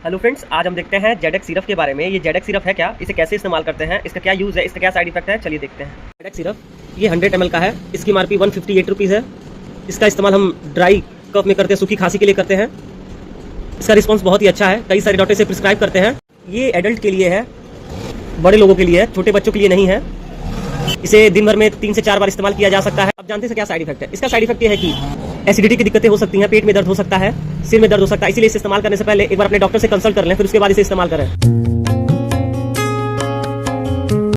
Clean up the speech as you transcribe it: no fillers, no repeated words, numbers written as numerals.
Hello friends, आज हम देखते हैं जेडेक्स सिरप के बारे में। ये जेडेक्स सिरप है क्या, इसे कैसे इस्तेमाल करते हैं, इसका क्या यूज़ है, इसका क्या साइड इफेक्ट है, चलिए देखते हैं। जेडेक्स सिरप ये 100 ml का है। इसकी एमआरपी 158 रुपीज़ है। इसका इस्तेमाल हम ड्राई कफ में करते हैं, सूखी खांसी के लिए करते हैं। इसका रिस्पॉन्स बहुत ही अच्छा है, कई सारे डॉक्टर इसे प्रिस्क्राइब करते हैं। ये एडल्ट के लिए है, बड़े लोगों के लिए है, छोटे बच्चों के लिए नहीं है। इसे दिन भर में 3 से 4 बार इस्तेमाल किया जा सकता है। अब जानते हैं क्या साइड इफेक्ट है। इसका साइड इफेक्ट ये है कि एसिडिटी की दिक्कतें हो सकती हैं, पेट में दर्द हो सकता है, सिर में दर्द हो सकता है। इसीलिए इसे इस्तेमाल करने से पहले एक बार अपने डॉक्टर से कंसल्ट कर लें, फिर उसके बाद इसे इस्तेमाल करें।